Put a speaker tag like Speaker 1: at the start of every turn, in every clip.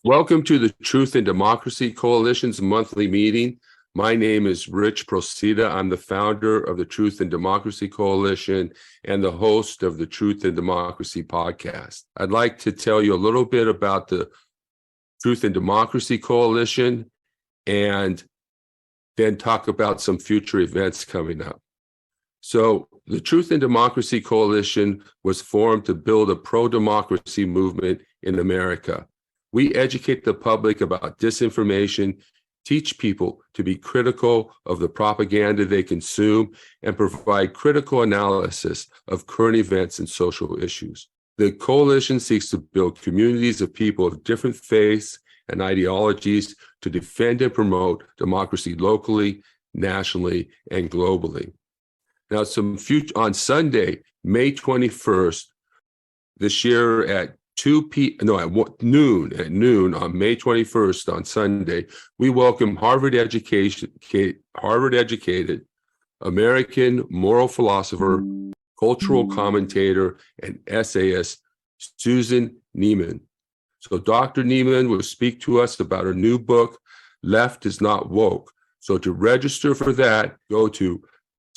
Speaker 1: Welcome to the Truth and Democracy Coalition's monthly meeting. My name is Rich Procida. I'm the founder of the Truth and Democracy Coalition and the host of the Truth and Democracy podcast. I'd like to tell you a little bit about the Truth and Democracy Coalition and then talk about some future events coming up. So the Truth and Democracy Coalition was formed to build a pro-democracy movement in America. We educate the public about disinformation, teach people to be critical of the propaganda they consume, and provide critical analysis of current events and social issues. The coalition seeks to build communities of people of different faiths and ideologies to defend and promote democracy locally, nationally, and globally. Now, on Sunday, May 21st, this year at noon on May 21st on Sunday, we welcome Harvard-educated American moral philosopher, cultural commentator, and essayist Susan Neiman. So Dr. Neiman will speak to us about her new book, Left is Not Woke. So to register for that, go to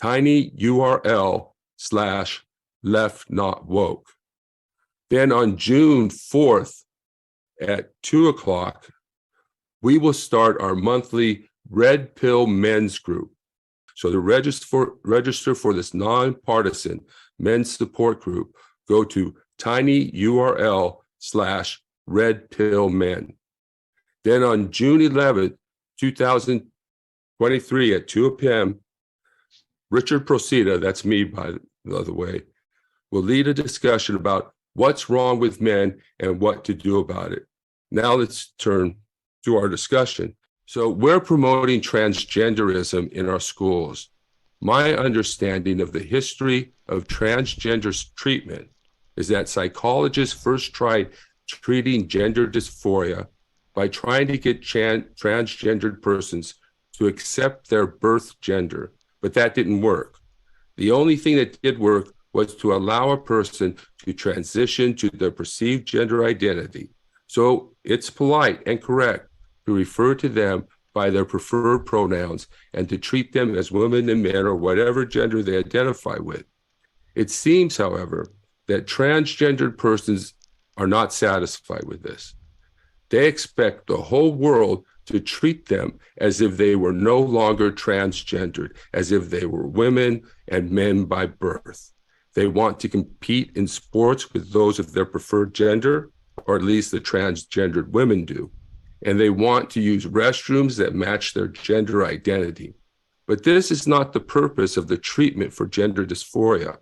Speaker 1: tinyurl/leftnotwoke. Then on June 4th at 2:00, we will start our monthly Red Pill Men's Group. So to register for this nonpartisan men's support group, go to tinyurl/redpillmen. Then on June 11th, 2023 at 2 p.m., Richard Procida, that's me by the other way, will lead a discussion about what's wrong with men and what to do about it. Now let's turn to our discussion. So we're promoting transgenderism in our schools. My understanding of the history of transgender treatment is that psychologists first tried treating gender dysphoria by trying to get transgendered persons to accept their birth gender, but that didn't work. The only thing that did work was to allow a person to transition to their perceived gender identity. So it's polite and correct to refer to them by their preferred pronouns and to treat them as women and men or whatever gender they identify with. It seems, however, that transgendered persons are not satisfied with this. They expect the whole world to treat them as if they were no longer transgendered, as if they were women and men by birth. They want to compete in sports with those of their preferred gender, or at least the transgendered women do. And they want to use restrooms that match their gender identity. But this is not the purpose of the treatment for gender dysphoria.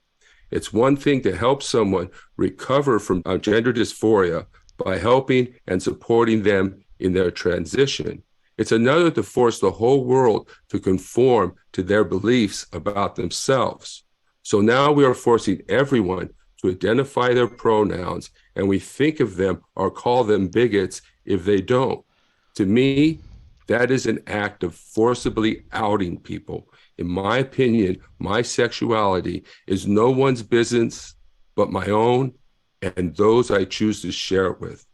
Speaker 1: It's one thing to help someone recover from gender dysphoria by helping and supporting them in their transition. It's another to force the whole world to conform to their beliefs about themselves. So now we are forcing everyone to identify their pronouns, and we think of them or call them bigots if they don't. To me, that is an act of forcibly outing people. In my opinion, my sexuality is no one's business but my own and those I choose to share it with.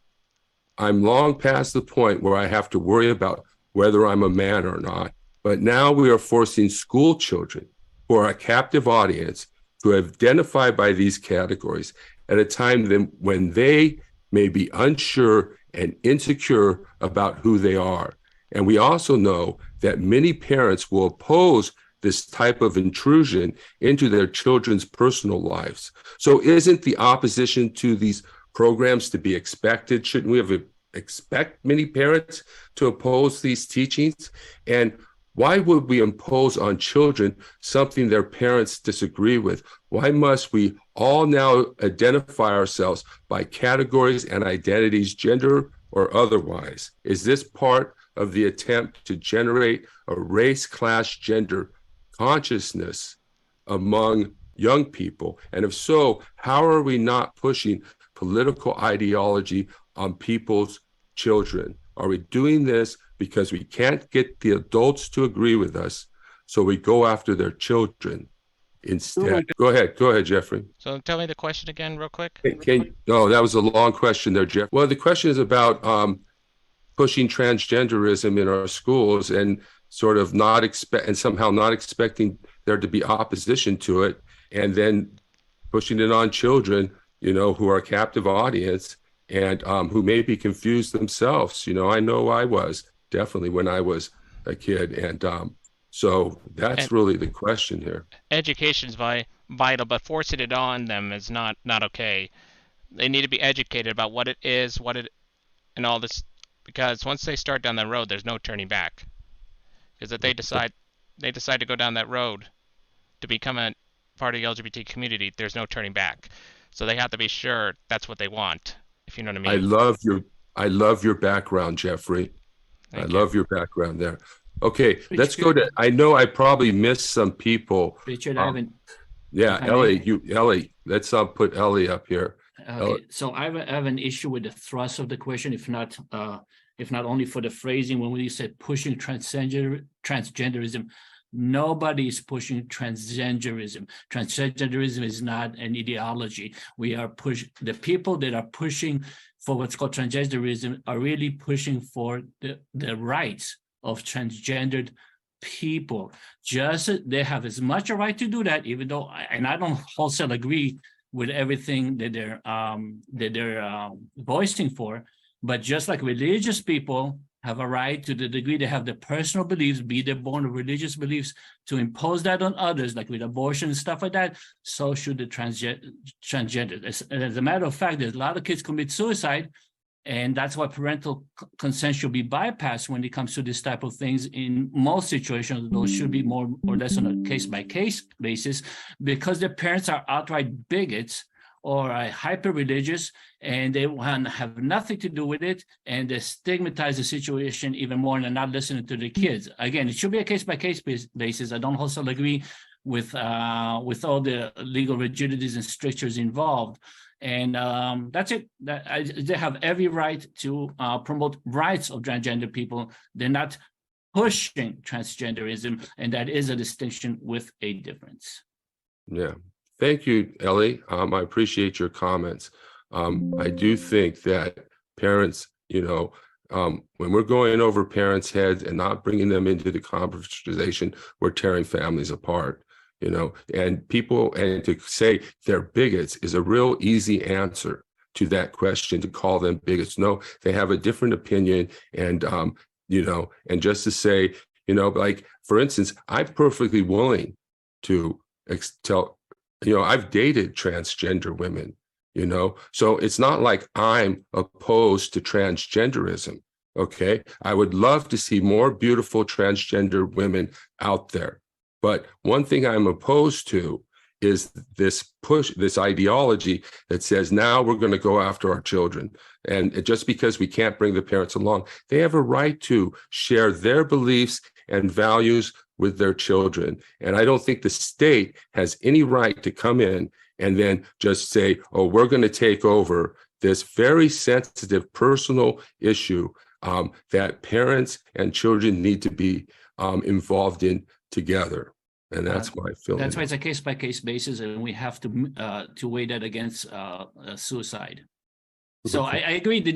Speaker 1: I'm long past the point where I have to worry about whether I'm a man or not, but now we are forcing school children who are a captive audience to identify by these categories at a time when they may be unsure and insecure about who they are. And we also know that many parents will oppose this type of intrusion into their children's personal lives. So isn't the opposition to these programs to be expected? Shouldn't we expect many parents to oppose these teachings? And why would we impose on children something their parents disagree with? Why must we all now identify ourselves by categories and identities, gender or otherwise? Is this part of the attempt to generate a race, class, gender consciousness among young people? And if so, how are we not pushing political ideology on people's children? Are we doing this because we can't get the adults to agree with us, so we go after their children instead? Go ahead, Jeffrey.
Speaker 2: So tell me the question again real quick.
Speaker 1: No, that was a long question there, Jeff. Well, the question is about pushing transgenderism in our schools and sort of somehow not expecting there to be opposition to it, and then pushing it on children, who are a captive audience and who may be confused themselves. I know I was definitely when I was a kid. And so that's
Speaker 2: And
Speaker 1: really the question here.
Speaker 2: education's vital, but forcing it on them is not okay. They need to be educated about what it is, and all this, because once they start down that road, there's no turning back. Because if they decide to go down that road to become a part of the LGBT community, there's no turning back. So they have to be sure that's what they want, if you know what I
Speaker 1: I
Speaker 2: mean.
Speaker 1: love your I love your background, Jeffrey. I
Speaker 2: Thank you.
Speaker 1: love your background there. Okay, let's go
Speaker 3: Richard,
Speaker 1: to, I know I probably missed some people.
Speaker 3: Richard, I have
Speaker 1: Um,
Speaker 3: an,
Speaker 1: yeah,
Speaker 3: if I may.
Speaker 1: Ellie, let's put Ellie up here. Ellie,
Speaker 3: Okay, so I have an issue with the thrust of the question, if not only for the phrasing when we said pushing transgenderism. Nobody is pushing transgenderism. Transgenderism is not an ideology. The people that are pushing for what's called transgenderism are really pushing for the rights of transgendered people. Just they have as much a right to do that, even though, and I don't wholesale agree with everything that they're voicing for, but just like religious people have a right to the degree they have the personal beliefs, be they born of religious beliefs, to impose that on others, like with abortion and stuff like that, so should the transgender. As a matter of fact, there's a lot of kids commit suicide, and that's why parental consent should be bypassed when it comes to this type of things. In most situations, those should be more or less on a case-by-case basis, because their parents are outright bigots or hyper-religious, and they want to have nothing to do with it, and they stigmatize the situation even more, and they're not listening to the kids. Again, it should be a case-by-case basis. I don't also agree with all the legal rigidities and strictures involved. And that's it. They have every right to promote rights of transgender people. They're not pushing transgenderism, and that is a distinction with a difference.
Speaker 1: yeah. Thank you, Ellie. I appreciate your comments. I do think that parents, when we're going over parents' heads and not bringing them into the conversation, we're tearing families apart, and to say they're bigots is a real easy answer to that question, to call them bigots. No, they have a different opinion. And, and just to say, like, for instance, I'm perfectly willing to tell, I've dated transgender women, so it's not like I'm opposed to transgenderism. Okay. I would love to see more beautiful transgender women out there. But one thing I'm opposed to is this ideology that says now we're going to go after our children. And just because we can't bring the parents along, they have a right to share their beliefs and values with their children. And I don't think the state has any right to come in and then just say, oh, we're going to take over this very sensitive personal issue that parents and children need to be involved in together. And that's my feeling.
Speaker 3: That's why it's a case-by-case basis, and we have to weigh that against suicide. So I agree that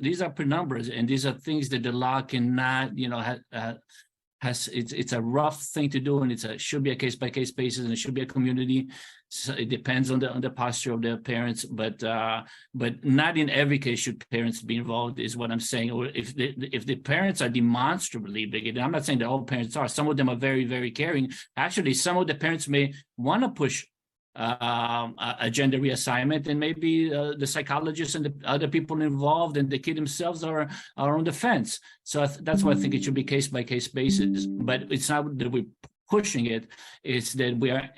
Speaker 3: these are penumbras, and these are things that the law cannot, it's a rough thing to do, and should be a case-by-case basis, and it should be a community. So it depends on the posture of their parents, but not in every case should parents be involved, is what I'm saying. Or if the parents are demonstrably bigoted, I'm not saying that all parents are. Some of them are very, very caring. Actually, some of the parents may want to push a gender reassignment, and maybe the psychologists and the other people involved and the kid themselves are on the fence. So that's why I think it should be case-by-case basis. But it's not that we're pushing it, it's that we are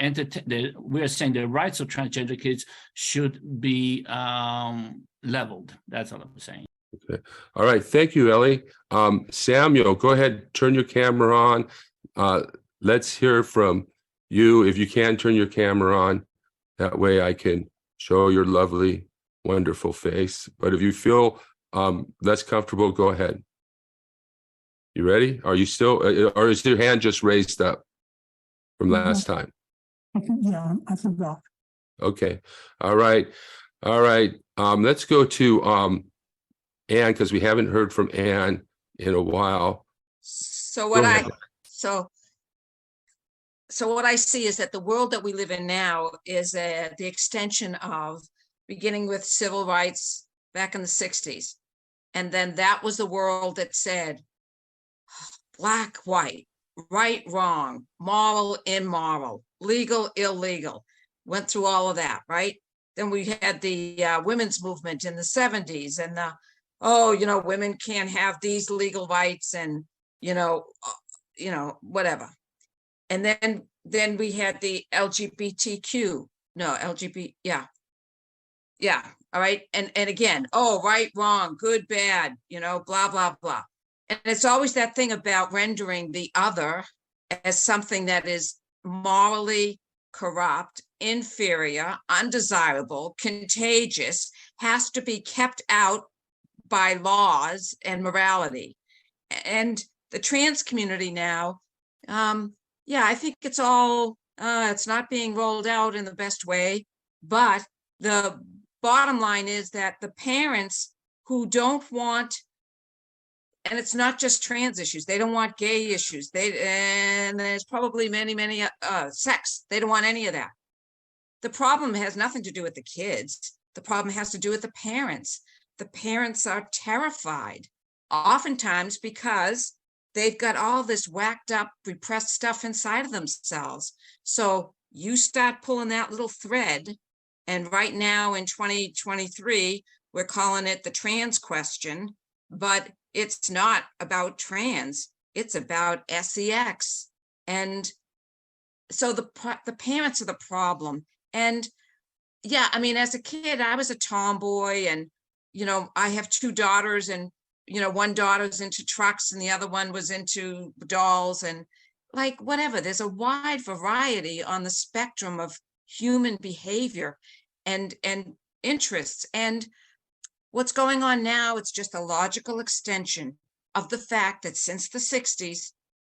Speaker 3: saying the rights of transgender kids should be leveled. That's all I'm saying.
Speaker 1: Okay. All right. Thank you, Ellie. Samuel, go ahead, turn your camera on. Let's hear from you. If you can, turn your camera on. That way I can show your lovely, wonderful face. But if you feel less comfortable, go ahead. You ready? Are you still, or is your hand just raised up from last time?
Speaker 4: Yeah, I forgot.
Speaker 1: Okay. All right. Let's go to Anne, because we haven't heard from Anne in a while.
Speaker 5: So
Speaker 1: Go
Speaker 5: what
Speaker 1: ahead.
Speaker 5: so what I see is that the world that we live in now is the extension of beginning with civil rights back in the 60s. And then that was the world that said black, white, right, wrong, moral, immoral, legal, illegal, went through all of that, right? Then we had the women's movement in the 70s and women can't have these legal rights and, whatever. And then we had the LGBTQ, no, LGBT, yeah. Yeah, all right. And again, right, wrong, good, bad, blah, blah, blah. And it's always that thing about rendering the other as something that is morally corrupt, inferior, undesirable, contagious, has to be kept out by laws and morality. And the trans community now, I think it's all, it's not being rolled out in the best way, but the bottom line is that the parents who don't want, and it's not just trans issues, they don't want gay issues, and there's probably many sex, they don't want any of that. The problem has nothing to do with the kids. The problem has to do with the parents. The parents are terrified, oftentimes because they've got all this whacked up, repressed stuff inside of themselves. So you start pulling that little thread, and right now in 2023, we're calling it the trans question, but it's not about trans, it's about sex. And so the parents are the problem. And yeah, I mean, as a kid, I was a tomboy, and, I have two daughters, and, one daughter's into trucks and the other one was into dolls, and like, whatever, there's a wide variety on the spectrum of human behavior and interests. And what's going on now, it's just a logical extension of the fact that since the 60s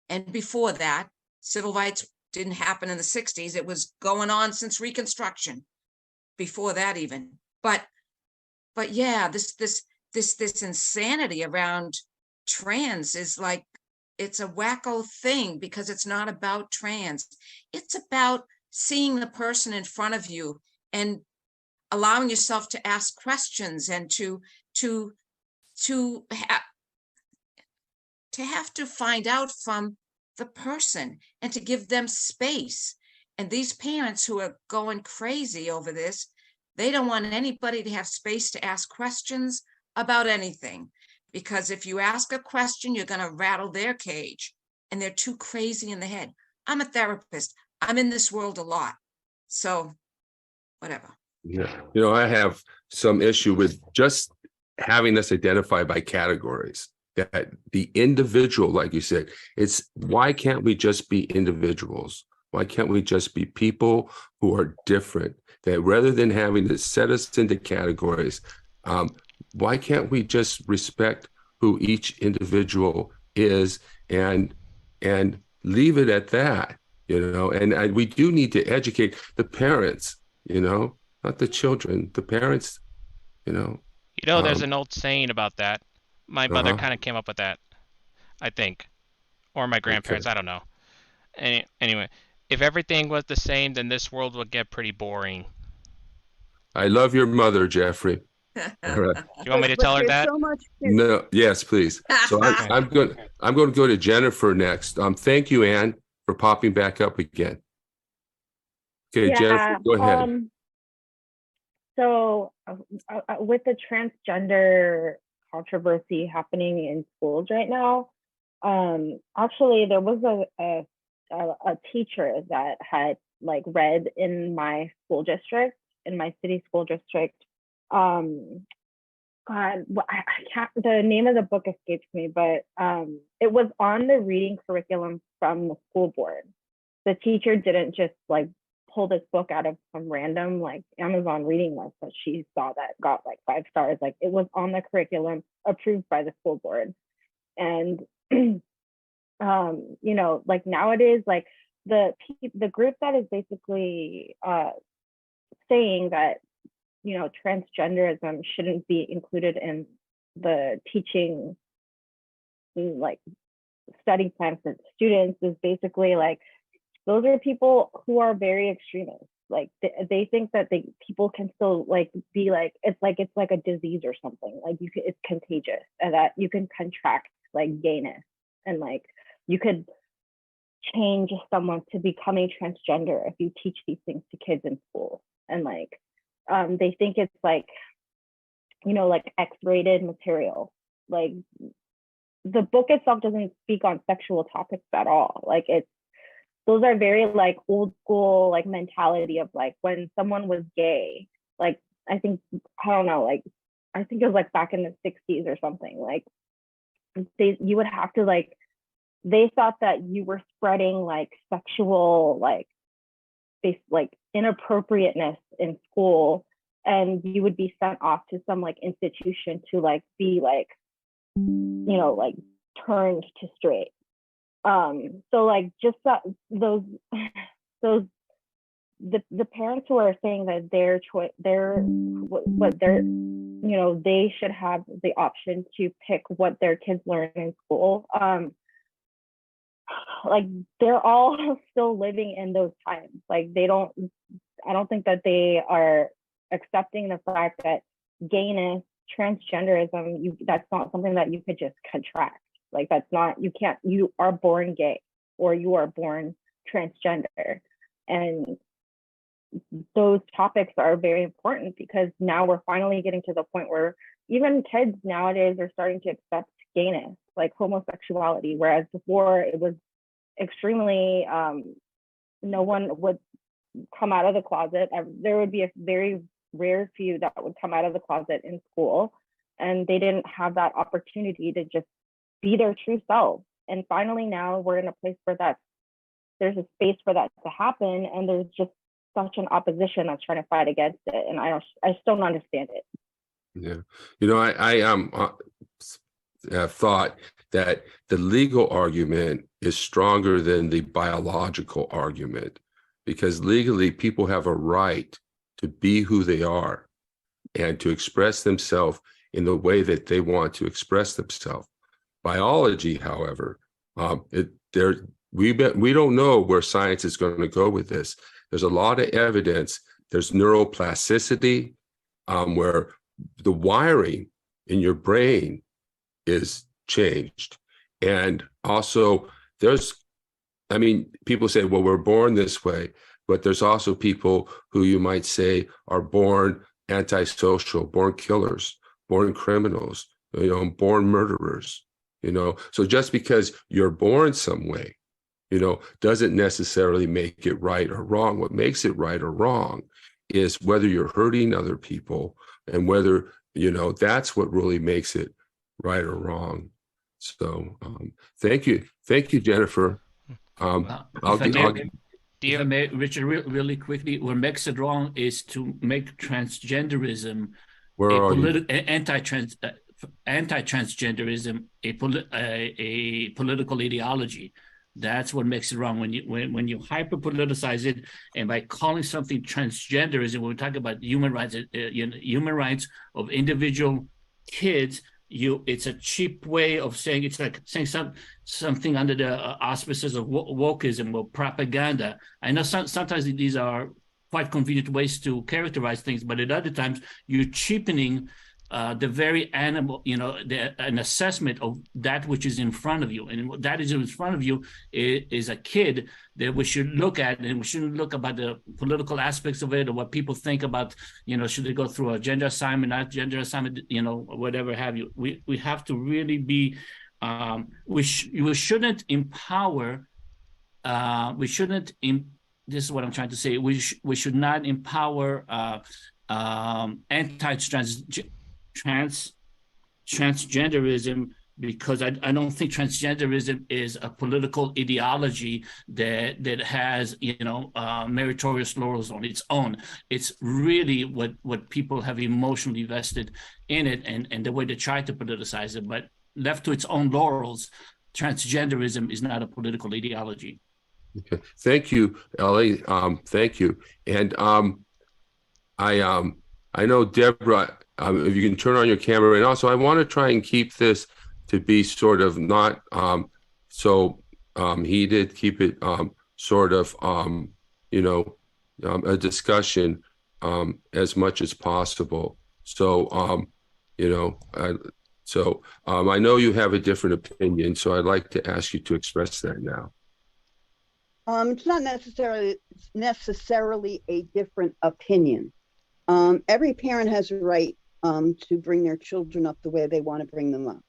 Speaker 5: and before that, civil rights didn't happen in the 60s. It was going on since Reconstruction, before that even. But yeah, this insanity around trans is like, it's a wacko thing, because it's not about trans. It's about seeing the person in front of you and allowing yourself to ask questions and to have to find out from the person and to give them space. And these parents who are going crazy over this, they don't want anybody to have space to ask questions about anything, because if you ask a question, you're going to rattle their cage, and they're too crazy in the head. I'm a therapist. I'm in this world a lot. So whatever.
Speaker 1: Yeah. I have some issue with just having us identified by categories, that the individual, like you said, it's why can't we just be individuals? Why can't we just be people who are different? That rather than having to set us into categories, why can't we just respect who each individual is and leave it at that? And we do need to educate the parents, not the children, the parents,
Speaker 2: There's an old saying about that. My mother
Speaker 1: Uh-huh.
Speaker 2: kind of came up with that, I think, or my grandparents.
Speaker 1: Okay.
Speaker 2: I don't know. Anyway, if everything was the same, then this world would get pretty boring.
Speaker 1: I love your mother, Jeffrey. All right.
Speaker 2: Do you want me to tell her
Speaker 6: There's
Speaker 2: that?
Speaker 6: so much
Speaker 1: No, yes, please. So I'm going to go to Jennifer next. Thank you, Anne, for popping back up again. Okay, Jennifer, go ahead.
Speaker 7: So with the transgender controversy happening in schools right now, actually there was a teacher that had read in my school district, in my city school district. God, I can't, the name of the book escapes me, but it was on the reading curriculum from the school board. The teacher didn't just pull this book out of some random Amazon reading list that she saw that got 5 stars. It was on the curriculum, approved by the school board. And nowadays, the group that is basically saying that transgenderism shouldn't be included in the teaching like study plan for students is basically like those are people who are very extremist. Like they think that people can still like be like it's like a disease or something. Like it's contagious and that you can contract like gayness and like you could change someone to becoming transgender if you teach these things to kids in school. And like they think it's like, you know, like X-rated material. Like the book itself doesn't speak on sexual topics at all. Like those are very like old school like mentality of like when someone was gay, like I think, I don't know, like I think it was like back in the 60s or something, like you would have to like, they thought that you were spreading like sexual like inappropriateness in school, and you would be sent off to some like institution to like be like, you know, like turned to straight. So like just those the parents who are saying that their choice, you know, they should have the option to pick what their kids learn in school. Like they're all still living in those times. Like I don't think that they are accepting the fact that gayness, transgenderism, that's not something that you could just contract. Like that's not, you are born gay or you are born transgender. And those topics are very important because now we're finally getting to the point where even kids nowadays are starting to accept gayness, like homosexuality, whereas before it was extremely, no one would come out of the closet. There would be a very rare few that would come out of the closet in school, and they didn't have that opportunity to just be their true selves. And finally now we're in a place where there's a space for that to happen, and there's just such an opposition that's trying to fight against it, and I still don't understand it.
Speaker 1: Yeah, you know, I have thought that the legal argument is stronger than the biological argument, because legally people have a right to be who they are and to express themselves in the way that they want to express themselves. Biology, however, we don't know where science is going to go with this. There's a lot of evidence. There's neuroplasticity, where the wiring in your brain is changed. And also people say, well, we're born this way, but there's also people who you might say are born antisocial, born killers, born criminals, you know, born murderers, you know. So just because you're born some way, you know, doesn't necessarily make it right or wrong. What makes it right or wrong is whether you're hurting other people, and whether, you know, that's what really makes it right or wrong. So thank you, Jennifer.
Speaker 3: If I may, Richard, really quickly, what makes it wrong is to make transgenderism anti-transgenderism a political ideology. That's what makes it wrong. When you hyper politicize it, and by calling something transgenderism, when we talk about human rights, human rights of individual kids, it's a cheap way of saying, it's like saying something under the auspices of wokeism or propaganda. I know sometimes these are quite convenient ways to characterize things, but at other times you're cheapening the very animal, you know, an assessment of that which is in front of you. And what that is in front of you is a kid that we should look at, and we shouldn't look about the political aspects of it or what people think about, you know, should they go through a gender assignment, not gender assignment, you know, whatever have you. We have to really be, we shouldn't empower, this is what I'm trying to say, we should not empower transgenderism, because I don't think transgenderism is a political ideology that has, you know, meritorious laurels on its own. It's really what people have emotionally vested in it, and the way they try to politicize it. But left to its own laurels, transgenderism is not a political ideology.
Speaker 1: Okay, thank you, Ellie. Thank you, and I know Deborah. if you can turn on your camera. And also, I want to try and keep this to be sort of not so heated, keep it sort of, a discussion as much as possible. So, I know you have a different opinion, so I'd like to ask you to express that now.
Speaker 6: It's not necessarily a different opinion. Every parent has a right to bring their children up the way they want to bring them up.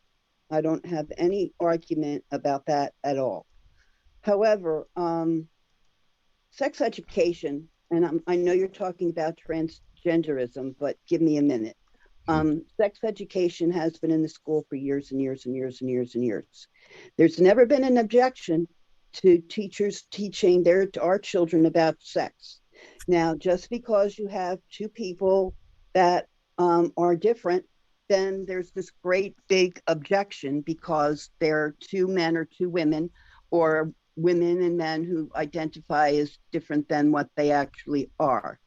Speaker 6: I don't have any argument about that at all. However, sex education, and I know you're talking about transgenderism, but give me a minute. Sex education has been in the school for years and years and years and years and years. There's never been an objection to teachers teaching our children about sex. Now, just because you have two people that are different, then there's this great big objection because they're two men or two women, or women and men who identify as different than what they actually are.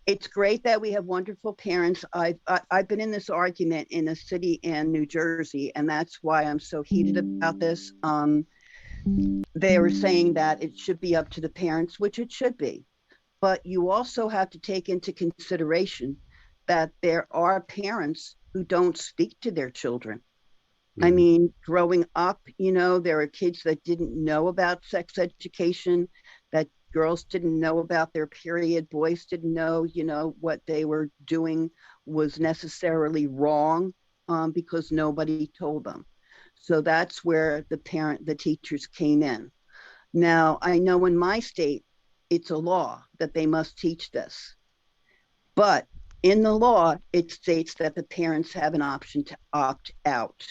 Speaker 6: It's great that we have wonderful parents. I've been in this argument in a city in New Jersey, and that's why I'm so heated about this. They were saying that it should be up to the parents, which it should be. But you also have to take into consideration that there are parents who don't speak to their children. I mean, growing up, there are kids that didn't know about sex education, that girls didn't know about their period, boys didn't know, what they were doing was necessarily wrong because nobody told them. So that's where the teachers came in. Now, I know in my state, it's a law that they must teach this. But in the law, it states that the parents have an option to opt out.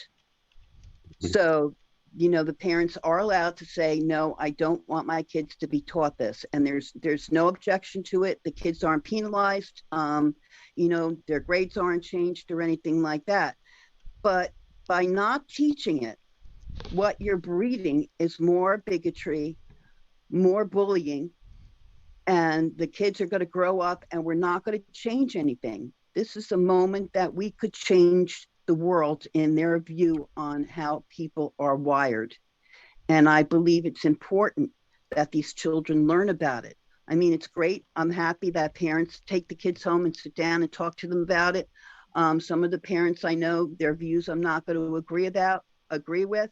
Speaker 6: So, the parents are allowed to say, no, I don't want my kids to be taught this. And there's no objection to it. The kids aren't penalized. Their grades aren't changed or anything like that. But by not teaching it, what you're breeding is more bigotry, more bullying, and the kids are going to grow up and we're not going to change anything. This is a moment that we could change the world in their view on how people are wired. And I believe it's important that these children learn about it. I mean, it's great. I'm happy that parents take the kids home and sit down and talk to them about it. Some of the parents I know, their views I'm not going to agree with,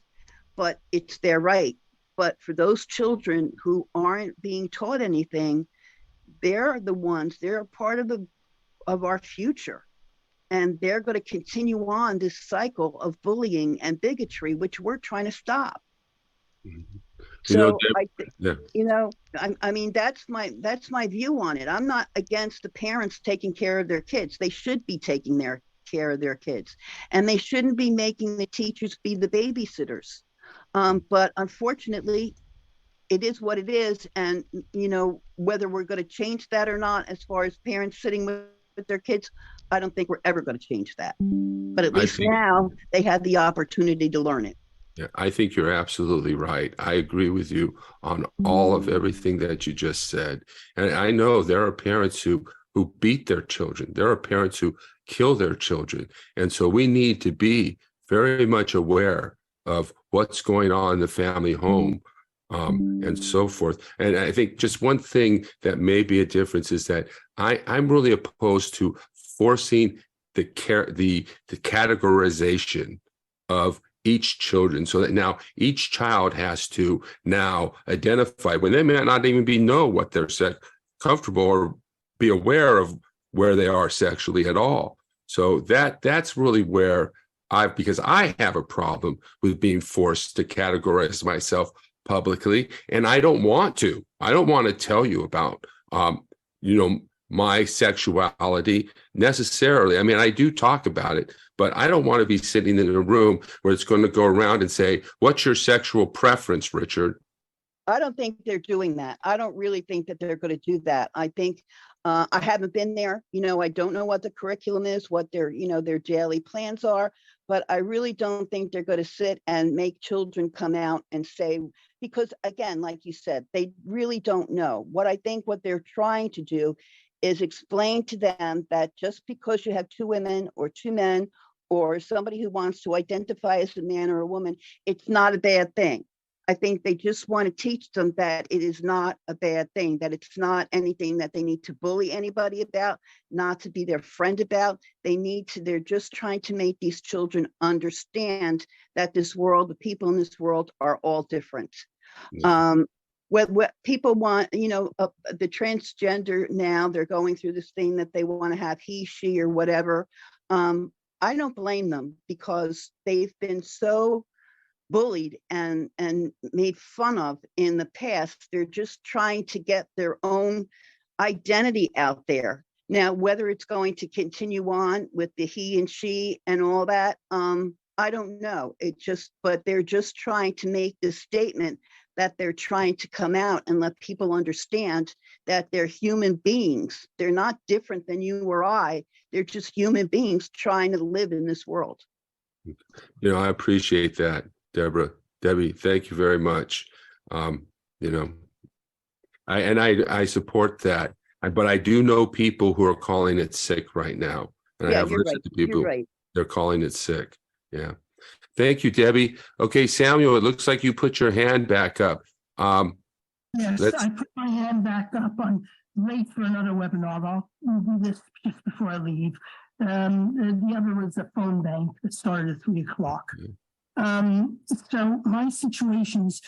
Speaker 6: but it's their right. But for those children who aren't being taught anything, they're a part of our future. And they're going to continue on this cycle of bullying and bigotry, which we're trying to stop. So I mean, that's my view on it. I'm not against the parents taking care of their kids. They should be taking care of their kids, and they shouldn't be making the teachers be the babysitters. But unfortunately, it is what it is. And, whether we're going to change that or not, as far as parents sitting with their kids, I don't think we're ever going to change that. But at least now they had the opportunity to learn it.
Speaker 1: Yeah, I think you're absolutely right. I agree with you on all of everything that you just said. And I know there are parents who beat their children. There are parents who kill their children. And so we need to be very much aware of what's going on in the family home and so forth. And I think just one thing that may be a difference is that I'm really opposed to forcing the categorization of each children, so that now each child has to now identify when they may not even know what they're comfortable or be aware of where they are sexually at all. So that's really where because I have a problem with being forced to categorize myself publicly, and I don't want to. I don't want to tell you about my sexuality necessarily. I mean, I do talk about it, but I don't want to be sitting in a room where it's going to go around and say, what's your sexual preference, Richard?
Speaker 6: I don't think they're doing that. I don't really think that they're going to do that. I think I haven't been there. I don't know what the curriculum is, what their daily plans are, but I really don't think they're going to sit and make children come out and say, because again, like you said, they really don't know. What they're trying to do is explain to them that just because you have two women or two men or somebody who wants to identify as a man or a woman, it's not a bad thing. I think they just want to teach them that it is not a bad thing, that it's not anything that they need to bully anybody about, not to be their friend about. They're just trying to make these children understand that this world, the people in this world are all different. What people want, the transgender now, they're going through this thing that they want to have he, she, or whatever. I don't blame them because they've been so bullied and made fun of in the past. They're just trying to get their own identity out there. Now, whether it's going to continue on with the he and she and all that, I don't know. But they're just trying to make this statement that they're trying to come out and let people understand that they're human beings. They're not different than you or I. They're just human beings trying to live in this world.
Speaker 1: I appreciate that, Debbie, thank you very much. I support that. But I do know people who are calling it sick right now. And I have listened to people, they're calling it sick. Yeah. Thank you, Debbie. Okay, Samuel, it looks like you put your hand back up.
Speaker 4: Yes, I put my hand back up. I'm late for another webinar. I'll do this just before I leave. The other was a phone bank that started at 3:00. So my situation is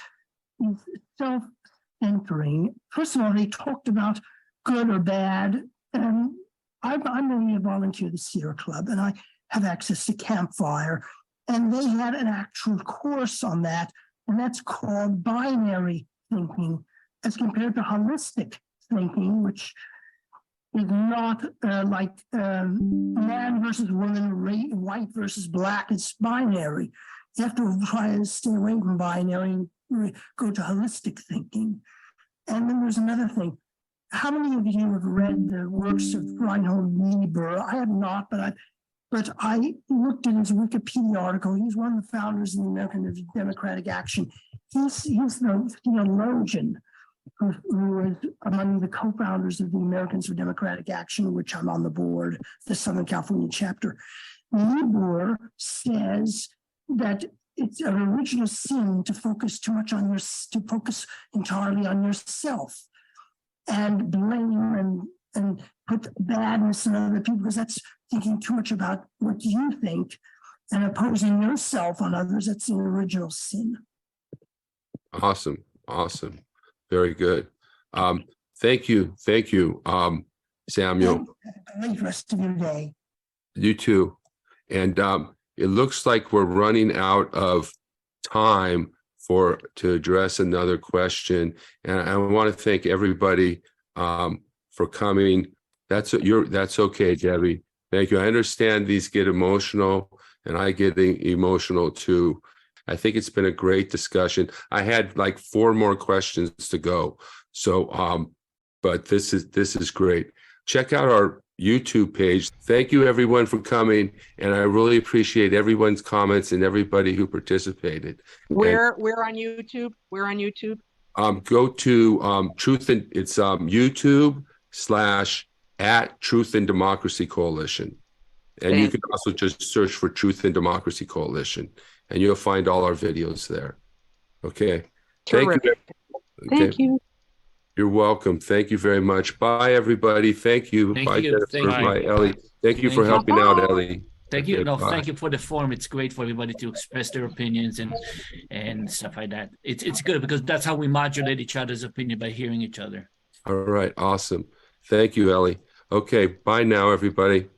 Speaker 4: self-centering. First of all, they talked about good or bad. I'm only a volunteer at the Sierra Club, and I have access to Campfire. And they had an actual course on that, and that's called binary thinking, as compared to holistic thinking, which is not like man versus woman, white versus black. It's binary. You have to try to stay away from binary and go to holistic thinking. And then there's another thing. How many of you have read the works of Reinhold Niebuhr? I have not, but I looked at his Wikipedia article. He's one of the founders of the American Democratic Action. He's the theologian who was among the co-founders of the Americans for Democratic Action, which I'm on the board, the Southern California chapter. Niebuhr says that it's an original sin to focus too much to focus entirely on yourself and blame and put badness in other people, because that's thinking too much about what you think and opposing yourself on others. That's the original sin.
Speaker 1: Awesome. Very good. Thank you, Samuel.
Speaker 4: Have a great rest of your day.
Speaker 1: You too. And it looks like we're running out of time to address another question. And I want to thank everybody for coming. That's okay, Debbie. Thank you. I understand these get emotional, and I get emotional too. I think it's been a great discussion. I had like 4 more questions to go. So, but this is great. Check out our YouTube page. Thank you everyone for coming. And I really appreciate everyone's comments and everybody who participated.
Speaker 8: We're on YouTube. We're on YouTube.
Speaker 1: Go to Truth and it's YouTube / Truth and Democracy Coalition. And you can also just search for Truth and Democracy Coalition, and you'll find all our videos there. Okay.
Speaker 8: Terrific. Thank you.
Speaker 1: You're welcome. Thank you very much. Bye, everybody. Thank you. Bye, Jennifer. Bye, Ellie. Thank you for helping out, Ellie.
Speaker 3: Thank you. Thank you for the forum. It's great for everybody to express their opinions and stuff like that. It's good because that's how we modulate each other's opinion, by hearing each other.
Speaker 1: All right. Awesome. Thank you, Ellie. Okay. Bye now, everybody.